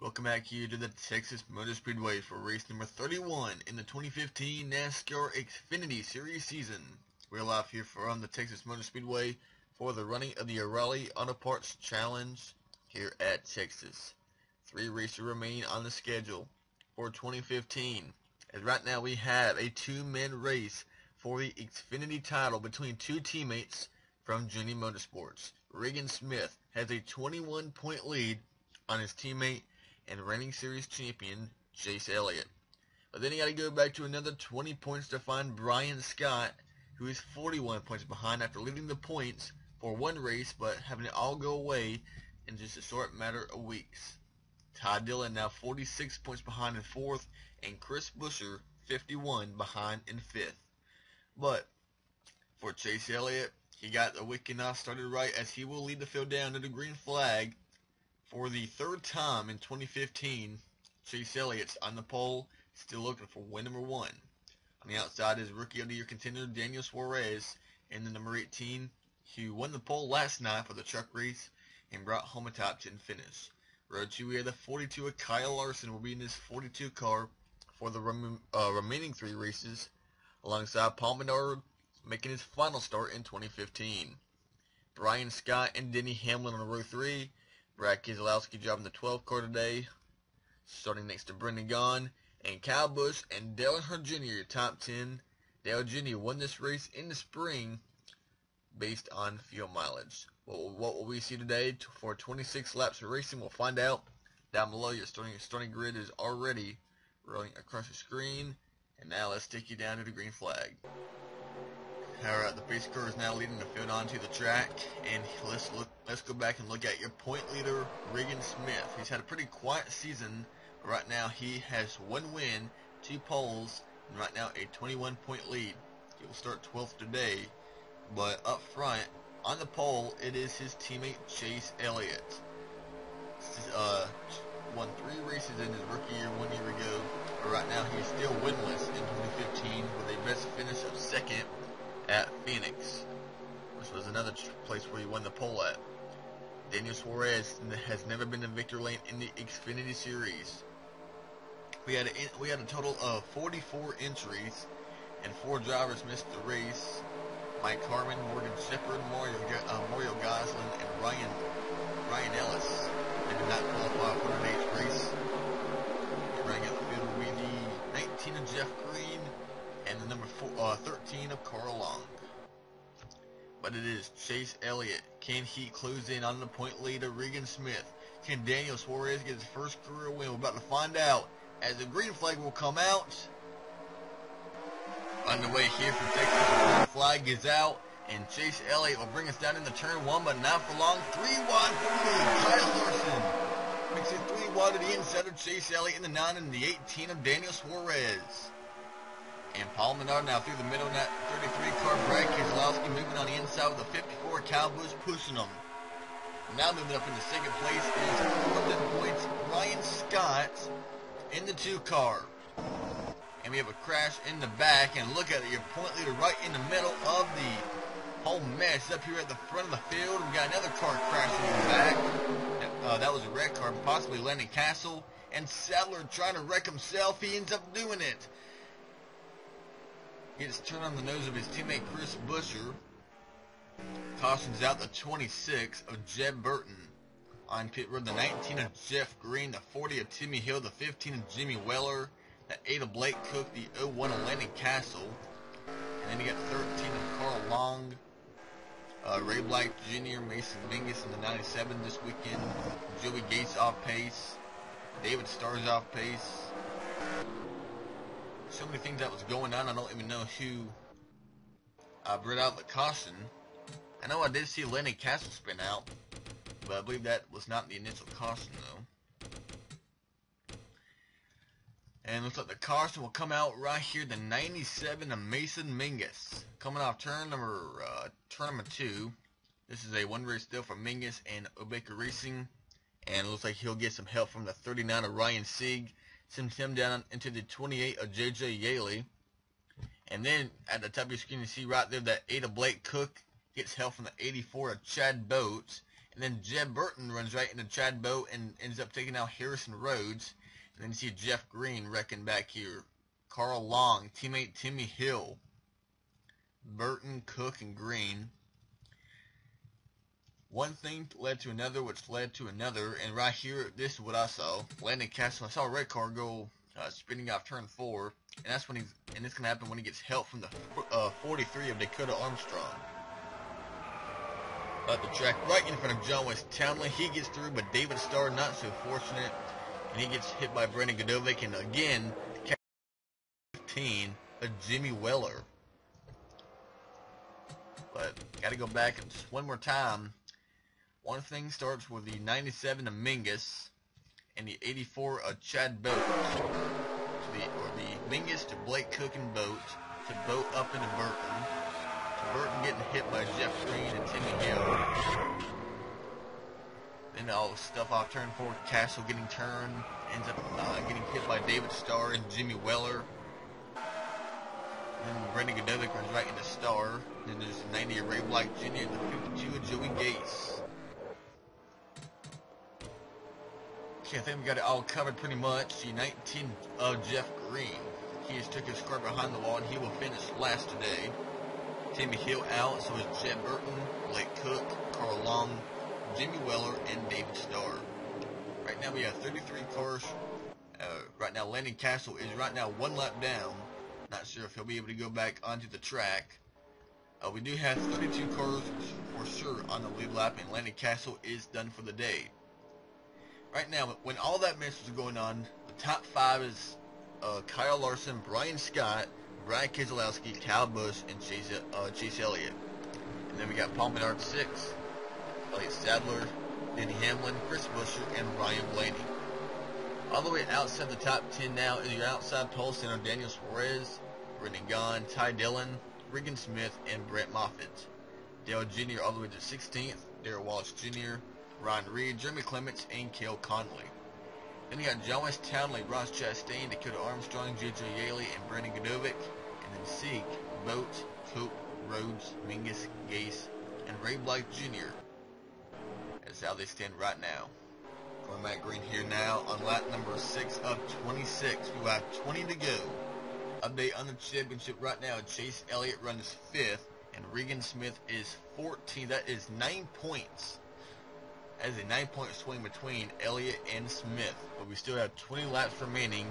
Welcome back here to the Texas Motor Speedway for race number 31 in the 2015 NASCAR XFINITY Series season. We're live here from the Texas Motor Speedway for the running of the Reilly Auto Parts Challenge here at Texas. 3 races remain on the schedule for 2015. As right now we have a 2-man race for the XFINITY title between 2 teammates from Junior Motorsports. Regan Smith has a 21-point lead on his teammate and reigning series champion Chase Elliott. But then you got to go back to another 20 points to find Brian Scott, who is 41 points behind after leading the points for 1 race, but having it all go away in just a short matter of weeks. Ty Dillon now 46 points behind in 4th, and Chris Buescher 51 behind in 5th. But for Chase Elliott, he got the weekend off started right as he will lead the field down to the green flag. For the 3rd time in 2015, Chase Elliott's on the pole, still looking for win number 1. On the outside is Rookie of the Year contender Daniel Suarez in the number 18, who won the pole last night for the truck race and brought home a top 10 finish. Road 2, we have the 42 of Kyle Larson will be in this 42 car for the remaining 3 races, alongside Paul Menard making his final start in 2015. Brian Scott and Denny Hamlin on row 3. Brad Keselowski driving the 12 car today, starting next to Brendan Gaughan, and Kyle Busch and Dale Earnhardt Jr. top 10. Dale Jr. won this race in the spring based on fuel mileage. What will we see today for 26 laps of racing? We'll find out down below. Your starting grid is already rolling across the screen, and now let's take you down to the green flag. Alright, the pace car is now leading the field onto the track, and let's go back and look at your point leader, Regan Smith. He's had a pretty quiet season. Right now he has 1 win, 2 poles, and right now a 21-point lead. He will start 12th today, but up front on the pole it is his teammate Chase Elliott. Won 3 races in his rookie year 1 year ago, but right now he's still winless in 2015 with a best finish of 2nd at Phoenix, which was another place where he won the pole at. Daniel Suarez has never been in victory lane in the Xfinity Series. We had a total of 44 entries, and 4 drivers missed the race. Mike Harmon, Morgan Shepherd, Mario Gosselin, and Ryan Ellis. They did not qualify for today's race. Running out the field will be the 19 of Jeff Green and the number 13 of Carl Long. But it is Chase Elliott. Can he close in on the point lead of Regan Smith? Can Daniel Suarez get his first career win? We're about to find out as the green flag will come out. On the way here from Texas, the green flag is out, and Chase Elliott will bring us down into turn 1, but not for long. 3 wide for the lead. Kyle Larson makes it 3 wide to the inside of Chase Elliott in the 9 and the 18 of Daniel Suarez. And Paul Menard now through the middle in that 33 car. Brad Keselowski moving on the inside with the 54. Kyle Busch pushing them. Now moving up into 2nd place is 11 points Brian Scott in the 2 car. And we have a crash in the back, and look at it, your point leader right in the middle of the whole mess up here at the front of the field. We got another car crashing in the back. That was a red car, possibly Landon Castle, and Sadler trying to wreck himself. He ends up doing it. He gets turned on the nose of his teammate Chris Buescher. Cautions out the 26 of Jeb Burton. On pit road, the 19 of Jeff Green, the 40 of Timmy Hill, the 15 of Jimmy Weller, the 8 of Blake Cook, the 01 of Landon Castle, and then you got 13 of Carl Long, Ray Black Jr., Mason Mingus in the 97 this weekend, Joey Gates off pace, David Starr's off pace. So many things that was going on. I don't even know who brought out the caution. I know I did see Landon Castle spin out, but I believe that was not the initial caution though. And looks like the caution will come out right here, the 97 of Mason Mingus, coming off turn number 2. This is a 1 race deal for Mingus and Obaker Racing, and it looks like he'll get some help from the 39 of Ryan Sieg. Sends him down into the 28 of J.J. Yaley. And then at the top of your screen you see right there that 8 of Blake Cook gets help from the 84 of Chad Boats. And then Jeb Burton runs right into Chad Boat and ends up taking out Harrison Rhodes. And then you see Jeff Green wrecking back here. Carl Long, teammate Timmy Hill, Burton, Cook, and Green. One thing led to another, which led to another, and right here, this is what I saw. Landon Castle, I saw a red car go spinning off turn 4, and that's when it's gonna happen when he gets help from the 43 of Dakota Armstrong. At the track, right in front of John West Townley, he gets through, but David Starr not so fortunate, and he gets hit by Brandon Godovic, and again, 15 of Jimmy Weller. But gotta go back and just one more time. One thing starts with the 97 of Mingus and the 84 of Chad Boat. The Mingus to Blake Cook and Boat to Boat up into Burton. To Burton getting hit by Jeff Green and Timmy Hill. Then all the stuff off turn 4, Castle getting turned, ends up getting hit by David Starr and Jimmy Weller. Then Brandon Godovic runs right into Starr. Then there's the 90 of Ray Black Jr. and the 52 of Joey Gates. Okay, I think we got it all covered pretty much. The 19 of Jeff Green. He just took his car behind the wall and he will finish last today. Timmy Hill out, so is Jeb Burton, Blake Cook, Carl Long, Jimmy Weller, and David Starr. Right now we have 33 cars. Right now Landon Castle is right now one lap down. Not sure if he'll be able to go back onto the track. We do have 32 cars for sure on the lead lap, and Landon Castle is done for the day. Right now, when all that mess was going on, the top 5 is Kyle Larson, Brian Scott, Brad Keselowski, Kyle Busch, and Chase Elliott. And then we got Paul Menard 6, Elliott Sadler, Denny Hamlin, Chris Buescher, and Ryan Blaney. All the way outside the top 10 now is your outside pole center Daniel Suarez, Brendan Gaughan, Ty Dillon, Regan Smith, and Brent Moffitt. Dale Jr. all the way to 16th, Darrell Wallace Jr., Ryan Reed, Jeremy Clements, and Cale Conley. Then you got John West Townley, Ross Chastain, Dakota Armstrong, J.J. Yaley, and Brandon Godovic. And then Sieg, Boat, Cope, Rhodes, Mingus, Gase, and Ray Black Jr. That's how they stand right now. Going Matt Green here now on lap number 6 of 26. We will have 20 to go. Update on the championship right now. Chase Elliott runs 5th, and Regan Smith is 14th. That is 9 points. That is a 9-point swing between Elliott and Smith. But we still have 20 laps remaining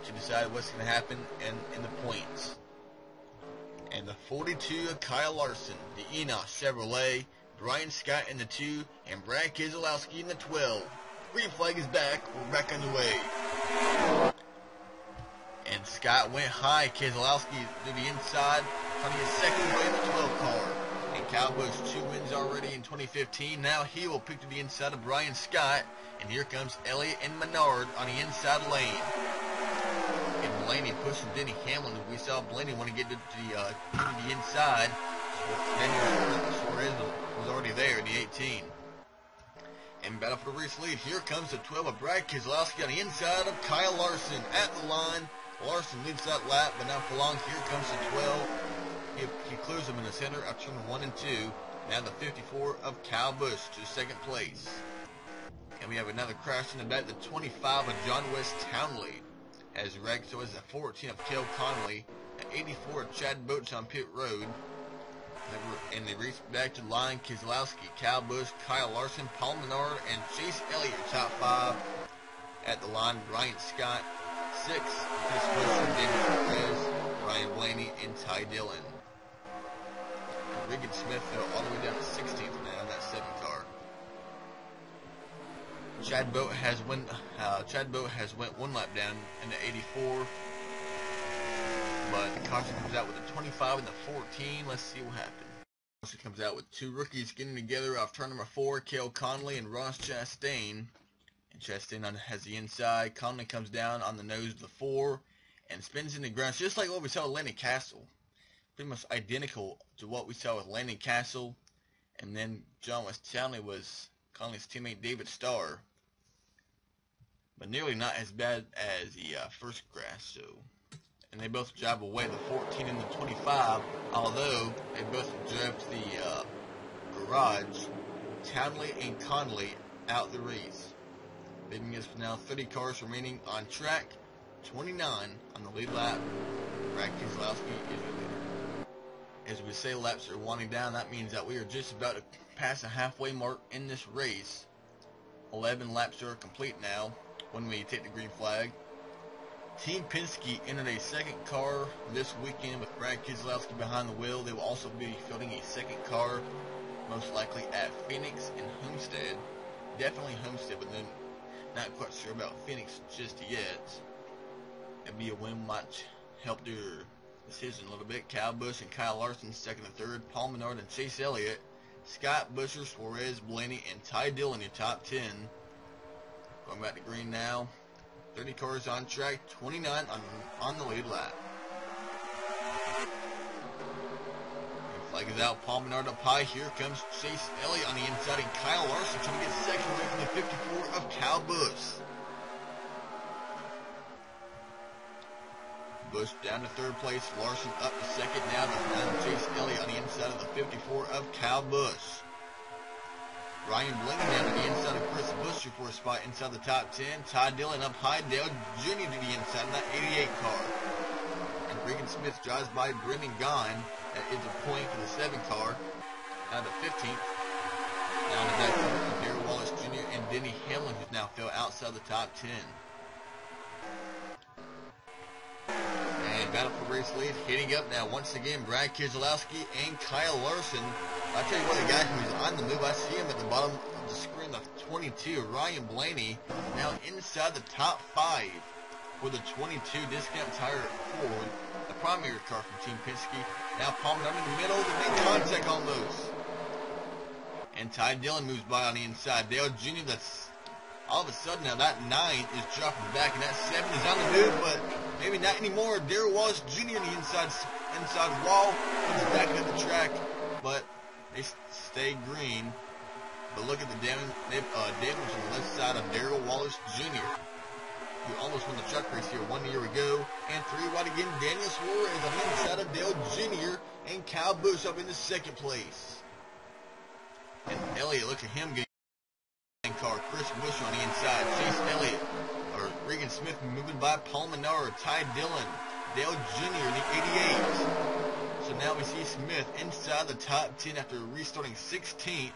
to decide what's going to happen in the points. And the 42 of Kyle Larson, the Enoch Chevrolet, Brian Scott in the 2, and Brad Keselowski in the 12. Green flag is back. We're back on the way. And Scott went high. Keselowski to the inside, trying to get second away in the 12 car. And Kyle Busch 2 wins already in 2015. Now he will pick to the inside of Brian Scott. And here comes Elliott and Menard on the inside lane. And Blaney pushing Denny Hamlin. We saw Blaney want to get to the inside. Daniel Suarez was already there in the 18. And battle for the race lead. Here comes the 12 of Brad Keselowski on the inside of Kyle Larson at the line. Larson leads that lap, but not for long. Here comes the 12. He clears him in the center of turn 1 and 2. Now the 54 of Kyle Busch to second place. And we have another crash in the back. The 25 of John West Townley has wrecked. So is the 14 of Cale Conley. The 84 of Chad Boats on pit road. And they race back to the line. Keselowski, Kyle Busch, Kyle Larson, Paul Menard, and Chase Elliott top 5 at the line. Brian Scott 6, Chris Buescher, Daniel Suarez, Ryan Blaney, and Ty Dillon. And Regan Smith fell all the way down to 16th now in that 7 car. Chad Boat has went 1 lap down in the 84. But the caution comes out with a 25 and the 14. Let's see what happens. Caution comes out with 2 rookies getting together off turn number 4, Cale Conley and Ross Chastain. And Chastain has the inside. Conley comes down on the nose of the 4 and spins in the ground, just like what we saw with Landon Castle. Pretty much identical to what we saw with Landon Castle. And then John West Townley was Conley's teammate David Starr. But nearly not as bad as the first crash, so. And they both drive away, the 14 and the 25, although they both drove to the garage Townley and Conley out the race. Leaving us now 30 cars remaining on track, 29 on the lead lap. Brad Keselowski is your leader. As we say, laps are winding down. That means that we are just about to pass the halfway mark in this race. 11 laps are complete now when we take the green flag. Team Penske entered a second car this weekend with Brad Keselowski behind the wheel. They will also be fielding a second car, most likely at Phoenix and Homestead. Definitely Homestead, but then not quite sure about Phoenix just yet. That'd be a win, might help their decision a little bit. Kyle Busch and Kyle Larson second and third. Paul Menard and Chase Elliott. Scott Busher, Suarez, Blaney, and Ty Dillon your top 10. Going back to green now. 30 cars on track, 29 on the lead lap. Flag is out, Paul Menard up high. Here comes Chase Elliott on the inside, and Kyle Larson trying to get second away from the 54 of Kyle Busch. Busch down to third place, Larson up to second now. Behind Chase Elliott on the inside of the 54 of Kyle Busch. Ryan Blaney down to the inside of Chris Buescher for a spot inside the top 10. Ty Dillon up high, Dale Jr. to the inside of that 88 car. And Regan Smith drives by Brendan Gaughan. That is a point for the 7 car. Down to 15th. Down to that car from Darrell Wallace Jr. and Denny Hamlin, who's now fell outside the top 10. And battle for race lead, hitting up now once again, Brad Keselowski and Kyle Larson. I tell you what, the guy who's on the move, I see him at the bottom of the screen, the 22, Ryan Blaney, now inside the top 5 for the 22 Discount Tire Ford, the primary car from Team Penske. Now Paul Menard in the middle, they make contact almost. And Ty Dillon moves by on the inside. Dale Jr., that's all of a sudden now that 9 is dropping back, and that 7 is on the move, but maybe not anymore. Darrell Wallace Jr. on the inside wall, he's back at the track, but they stay green. But look at the damage on the left side of Darrell Wallace Jr., who almost won the truck race here 1 year ago. And 3 wide again, Daniel Suarez on the inside of Dale Jr. and Kyle Busch up in the second place. And Elliott, look at him getting car. Chris Buescher on the inside. Chase Elliott, or Regan Smith moving by Paul Menard, Ty Dillon, Dale Jr. in the 88. So now we see Smith inside the top 10 after restarting 16th.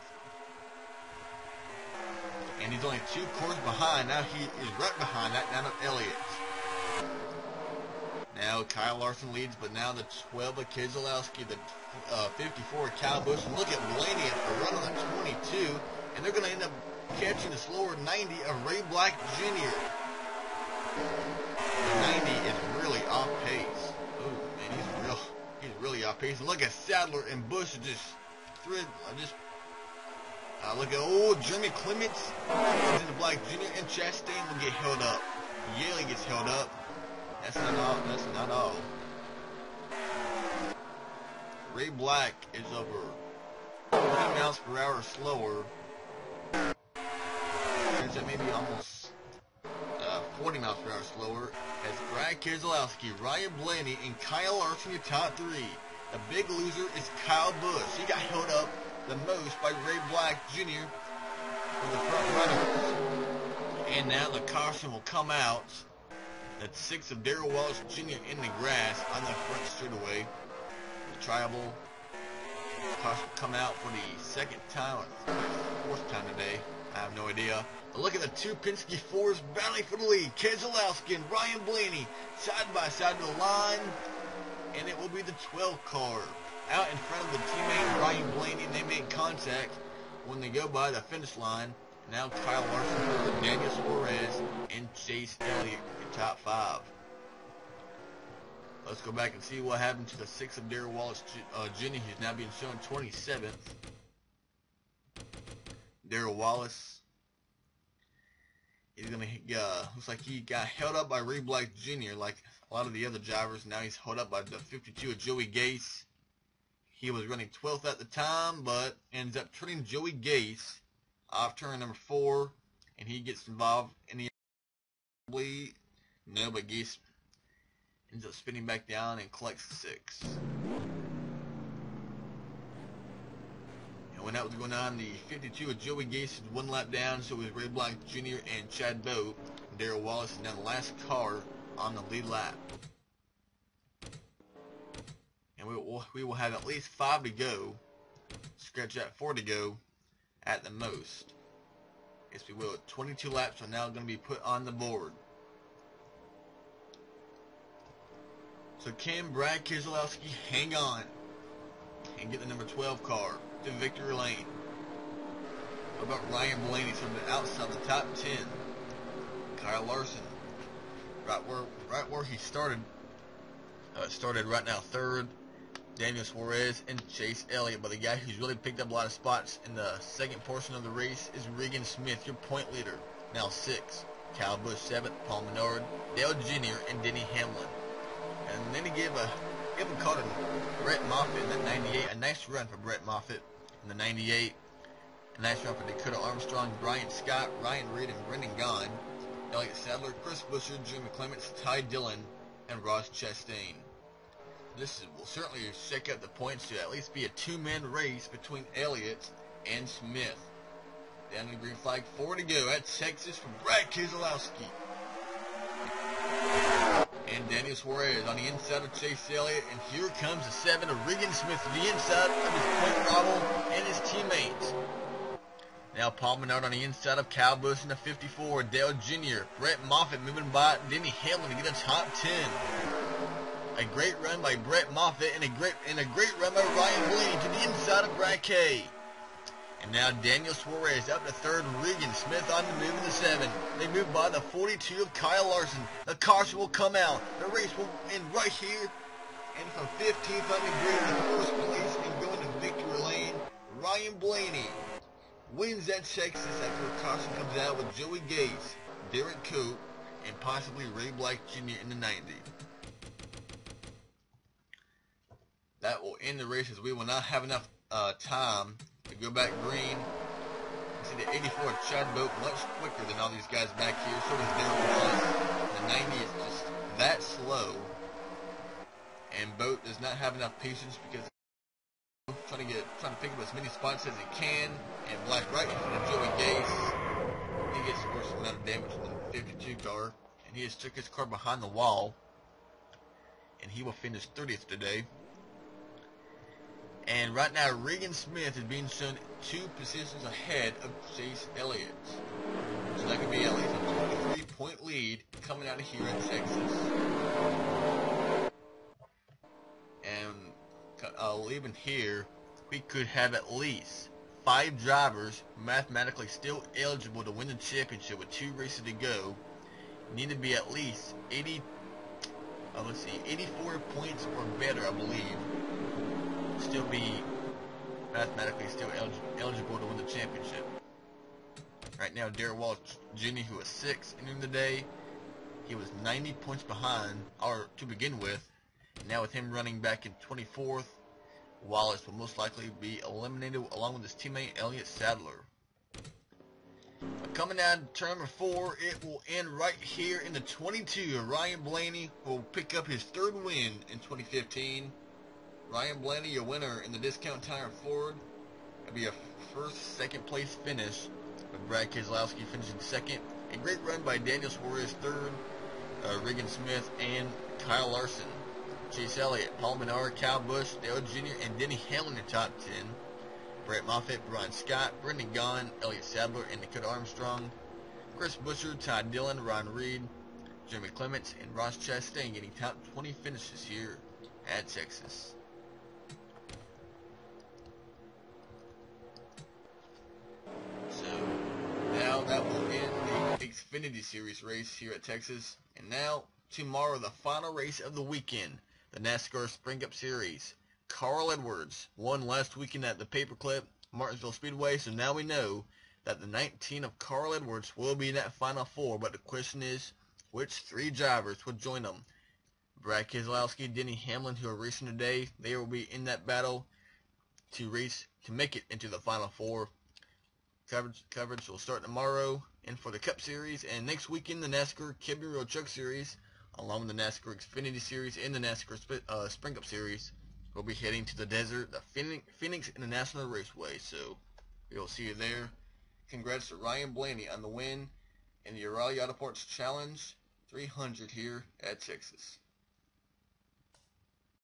And he's only 2 cars behind. Now he is right behind that down of Elliott. Now Kyle Larson leads, but now the 12 of Keselowski, the 54 of Kyle Busch. And look at Blaney at the run on the 22. And they're going to end up catching the slower 90 of Ray Black Jr. The 90 is really off pace. Oh man, he's really off pace. And look at Sadler and Busch just look at Jeremy Clements in the Black Jr. and Chastain will get held up. Yaley gets held up. That's not all. Ray Black is over 20 miles per hour slower. That maybe almost 40 miles per hour slower as Brad Keselowski, Ryan Blaney, and Kyle Larson your top 3. The big loser is Kyle Busch. He got held up the most by Ray Black Jr. for the front runners. And now the caution will come out. That's 6 of Darrell Wallace Jr. in the grass on the front straightaway. The tribal caution will come out for the second time or 4th time today. I have no idea. But look at the 2 Penske Fords battling for the lead. Keselowski and Ryan Blaney side by side to the line. And it will be the 12 car out in front of the teammate Ryan Blaney. And they make contact when they go by the finish line. Now Kyle Larson, Daniel Suarez, and Chase Elliott in top 5. Let's go back and see what happened to the 6 of Darrell Wallace Jr. He's now being shown 27th. Darrell Wallace, he's gonna looks like he got held up by Ray Black Jr. like a lot of the other drivers. Now he's held up by the 52 of Joey Gase. He was running 12th at the time, but ends up turning Joey Gase off turn number 4, and he gets involved in the lead. No, but Gase ends up spinning back down and collects 6. And when that was going on, the 52 of Joey Gase is 1 lap down, so was Ray Black Jr. and Chad Boat. Darrell Wallace is now the last car on the lead lap. And we will have at least 5 to go. Scratch that 4 to go at the most. Yes, we will. 22 laps are now going to be put on the board. So can Brad Keselowski hang on and get the number 12 car to victory lane? What about Ryan Blaney from the outside the top 10? Kyle Larson, right where he started. Started right now 3rd. Daniel Suarez and Chase Elliott, but the guy who's really picked up a lot of spots in the second portion of the race is Regan Smith, your point leader, now 6th. Kyle Busch 7th, Paul Menard, Dale Jr., and Denny Hamlin. And then he gave a call to Brett Moffitt in that 98. A nice run for Brett Moffitt in the 98. A nice run for Dakota Armstrong, Brian Scott, Ryan Reed, and Brendan Gaughan. Elliott Sadler, Chris Buescher, Jeremy Clements, Ty Dillon, and Ross Chastain. This will certainly shake up the points to at least be a 2-man race between Elliott and Smith. Down the green flag, 4 to go at Texas for Brad Keselowski. And Daniel Suarez on the inside of Chase Elliott, and here comes the 7 of Regan Smith to the inside of his point rival and his teammates. Now Paul Menard on the inside of Kyle Busch in the 54, Dale Jr., Brett Moffitt moving by Denny Hamlin to get a top 10. A great run by Brett Moffitt and a great run by Ryan Blaney to the inside of Brad K. And now Daniel Suarez up to 3rd, Regan Smith on the move in the 7. They move by the 42 of Kyle Larson. The caution will come out. The race will end right here. And from 15th on the grid in 1st place and going to victory lane, Ryan Blaney wins at Texas after a caution comes out with Joey Gase, Derek Cope, and possibly Ray Black Jr. in the 90. That will end the race as we will not have enough time to go back green. You see the 84 of Chad Boat much quicker than all these guys back here. So does Darrell Wallace. The 90 is just that slow. And Boat does not have enough patience because he's trying to pick up as many spots as he can. And Black right into Joey Gase. He gets the worst amount of damage than the 52 car. And he has took his car behind the wall. And he will finish 30th today. And right now, Regan Smith is being shown 2 positions ahead of Chase Elliott. So that could be at least a 23-point lead coming out of here in Texas. And leaving here, we could have at least 5 drivers mathematically still eligible to win the championship with 2 races to go. Need to be at least 84 points or better, I believe. Still be mathematically still eligible to win the championship. Right now, Darrell Wallace Jr., who was 6th in the day, he was 90 points behind, or to begin with. Now with him running back in 24th, Wallace will most likely be eliminated along with his teammate Elliott Sadler. But coming down to turn number 4, it will end right here in the 22. Ryan Blaney will pick up his 3rd win in 2015. Ryan Blaney, your winner in the Discount Tire Ford. It'll be a 1st-2nd place finish, with Brad Keselowski finishing 2nd. A great run by Daniel Suarez 3rd, Regan Smith, and Kyle Larson. Chase Elliott, Paul Menard, Kyle Busch, Dale Jr., and Denny Hamlin in the top 10. Brett Moffitt, Brian Scott, Brendan Gaughan, Elliott Sadler, and Dakota Armstrong. Chris Buescher, Ty Dillon, Ryan Reed, Jeremy Clements, and Ross Chastain getting top 20 finishes here at Texas. So now that will end the Xfinity Series race here at Texas. And now, tomorrow, the final race of the weekend, the NASCAR Spring Cup Series. Carl Edwards won last weekend at the Paperclip, Martinsville Speedway, so now we know that the 19 of Carl Edwards will be in that Final Four, but the question is, which 3 drivers will join them? Brad Keselowski, Denny Hamlin, who are racing today, they will be in that battle to make it into the Final Four. Coverage will start tomorrow, and for the Cup Series, and next weekend the NASCAR Camping World Truck Series, along with the NASCAR Xfinity Series and the NASCAR Spring Cup Series, we'll be heading to the desert, the Phoenix International Raceway. So we'll see you there. Congrats to Ryan Blaney on the win in the Reilly Auto Parts Challenge 300 here at Texas.